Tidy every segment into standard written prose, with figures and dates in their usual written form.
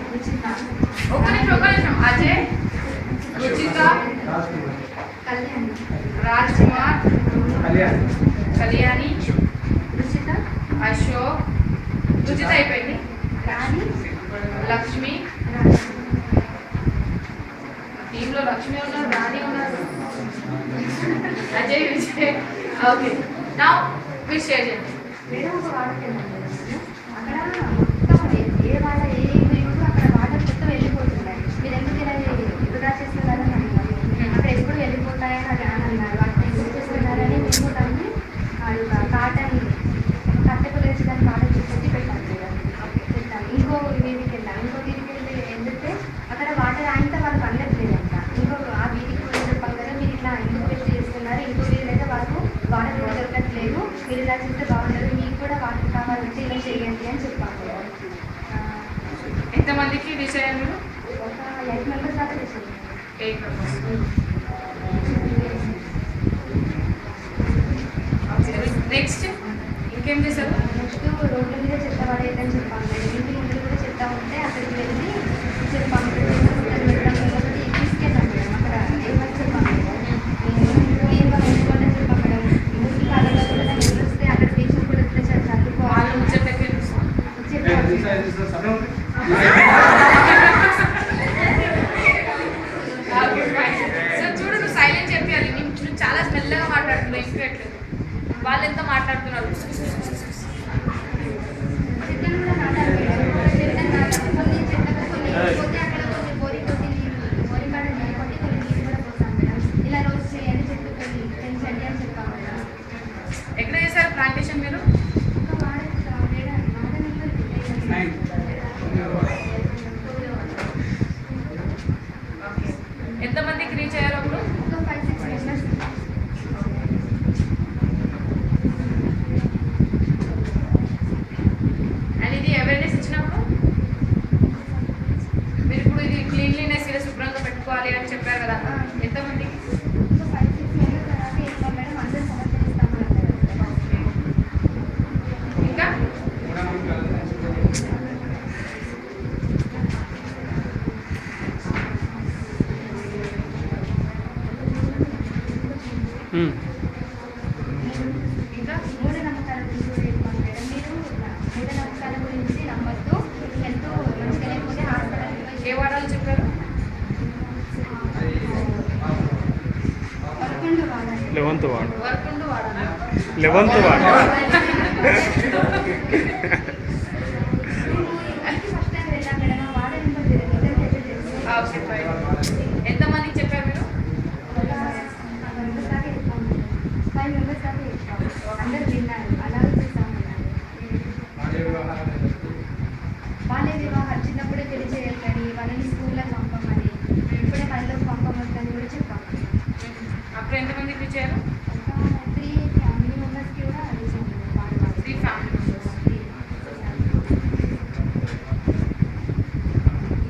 ఒక నిమిషం అజయ్, రుచిత, రాజ్ కుమార్, కళ్యాణి, అశోక్, రుచిత అయిపోయింది, లక్ష్మి, టీంలో లక్ష్మి ఉన్నారు, రాణి ఉన్నారు, అజయ్, విజయ్. ఓకే, నా మీరు షేర్ చేయండి. మేడం ఒక వాడకి అక్కడ మొత్తం ఏ వాడ ఏ అక్కడ వాడ మొత్తం వెళ్ళిపోతున్నాయి. మీరు ఎందుకు ఇలా వృధా చేస్తున్నారని అన్నారు. అక్కడ ఎప్పుడు వెళ్ళిపోతాయని అది అని అన్నారు. వాటిని ఎందుకు చేస్తున్నారని మేము దాన్ని కాటన్ కట్టెకు లేచి దాన్ని కాటన్ చూసి పెట్టాను మేడం. పెట్టాను. ఇంకో వీధికి వెళ్ళాను. ఇంకో వీధికి వెళ్ళి ఎందుకంటే అక్కడ వాటర్ ఆయంత వాళ్ళకి అందట్లేదంట. ఇంకో ఆ వీధికి కూడా చెప్పాం కదా, మీరు ఇట్లా ఎందుకు వేస్ట్ చేస్తున్నారు, ఇంకో వీధి అయితే వాళ్ళకు వాటర్ దొరకట్లేదు, మీరు ఇలా చేస్తే బాగుంటుంది, మీకు కూడా వాటర్ కావాలంటే ఇలా చేయండి అని చెప్పాము. ఎంతమందికి రీచ్ అయ్యారు మీరు? ఒక 8 మెంబర్స్ దాకా చేసాము. 8 మెంబర్స్. నెక్స్ట్ ఇంకేం చేశారు? నెక్స్ట్ రోడ్ల మీద చెత్త పడేయదని చెప్పాము మేడం. ఇంటి ముందు కూడా చెత్త ఉంటే అక్కడికి వెళ్ళి చెప్పాము. తీసుకెళ్ళాం మేడం. అక్కడ ఏమని చెప్పాము మేడం, క్లీన్గా ఉంచుకోండి చెప్పాం మేడం. ఇంటికి కాలంలో కూడా నీళ్ళు వస్తే అక్కడ టీచర్ కూడా ఇట్లా చదువుకోవాలి చెత్తకి చెప్పాము. సో చూడు, నువ్వు సైలెంట్ చెప్పాలి. నేను చాలా మెల్లగా మాట్లాడుతున్నావు, ఇంకేట్లేదు. వాళ్ళు ఎంత మాట్లాడుతున్నారు. చెత్తను కూడా నాటాలి మేడం. చెత్తను నాటాలి. కొన్ని చెత్తకు కొన్ని పోతే అక్కడ కొన్ని బోరి కాడ నీళ్ళు కొట్టి కొన్ని నీళ్ళు కూడా పోతాం మేడం. ఇలా రోజు చేయండి, చెట్టు కొన్ని పెంచండి అని చెప్పాము మేడం. ఎక్కడ చేశారు ప్లాంటేషన్ మీరు? ఒక ఎంతమందికి రీచ్ అయ్యారు అప్పుడు? 5-6 మెంబర్స్. అండ్ ఇది అవేర్నెస్ ఇచ్చినప్పుడు మీరు ఇప్పుడు ఇది క్లీన్లీనెస్ ఇలా శుభ్రంగా పెట్టుకోవాలి అని చెప్పారు కదా, ఎంతమందికి? ఇంకా 5-6 మెంబర్స్ తర్వాత ఇంకా మేడం అందరూ సమర్థిస్తామన్నారు. ఇంకా ఇంకా మూఢనమ్మకాల గురించి చెప్పాను మేడం. మీరు మూఢనమ్మకాల గురించి నమ్మద్దు, హెల్త్ మంచిగా లేకపోతే హాస్పిటల్. ఏ వాడాలో చెప్పారు? వర్కుండు వాడాలి. 11th ward. వర్కుండు వాడాలి. 11th ward. ఫస్ట్ టైం వెళ్ళాం మేడం. ఆ వాడ నెంబర్ ఎంతమందికి చెప్పారు మీరు? 5 మెంబర్స్ దాకా చెప్పాము. అందరు విన్నారు, అలాగే చేస్తాము. బాల్య వివాహాలు చిన్నప్పుడే పెళ్లి చేయాలని, వాళ్ళని స్కూల్లో పంపమని, ఇప్పుడే పనిలోకి పంపమని కూడా చెప్పాము. అప్పుడు ఎంతమందికి రీచ్ అయ్యారు? ఒక 3 ఫ్యామిలీ మెంబర్స్కి కూడా అడిగాము. 3 ఫ్యామిలీ మెంబర్స్.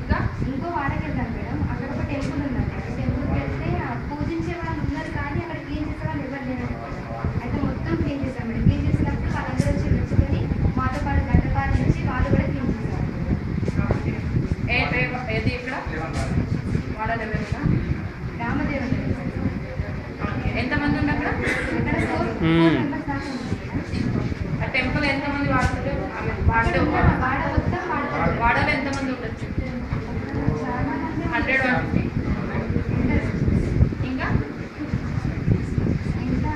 ఇంకా ఇంకో వాడకి వెళ్తాను మేడం. అక్కడ ఒక టెంపుల్ ఉందండి. టెంపుల్కి వెళ్తే పూజించే వాళ్ళు ఉన్నారు కానీ అక్కడ క్లీన్ చేసే వాళ్ళు ఎవరు లేరు. అయితే మొత్తం క్లీన్ చేశాం మేడం. క్లీన్ చేసినప్పుడు వాళ్ళందరూ వచ్చి మెచ్చుకొని మాతో పాటు గంటపాటు నుంచి వాళ్ళు కూడా క్లీన్ చేశారు. ఏది ఇక్కడ వాడాలి రామదేవుడు ఎంతమంది ఉంది అక్కడ? అక్కడ 4 మెంబర్స్ దాకా ఉంది. ఆ టెంపుల్ ఎంతమంది వాడుతారు? వాడ మొత్తం వాడతారు. వాడలో ఎంతమంది ఉండొచ్చు? చాలా మంది 100, 150. ఇంకా ఇంకా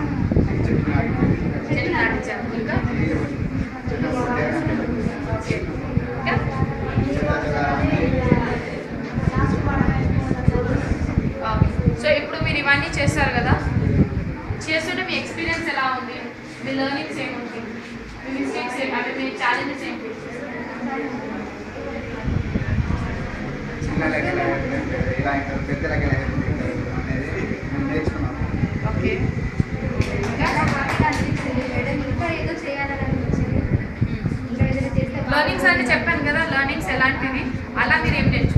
చెట్లు నాటించారు. ఇంకా ఓకే. ఇంకా సో ఇప్పుడు మీరు ఇవన్నీ చేస్తారు కదా, చేస్తుంటే మీ ఎక్స్పీరియన్స్ ఎలా ఉంది? మీ లెర్నింగ్స్ ఏముంది? మీ మిస్టేక్స్ అంటే మీ ఛాలెంజెస్ ఏంటి? ఓకే. ఇంకా ఏదో చేయాలని అనిపించింది. ఇంకా ఏదైనా చేస్తే లెర్నింగ్స్ అంటే చెప్పాను కదా, లెర్నింగ్స్ ఎలాంటివి, అలా మీరు ఏం నేర్చుకున్నారు?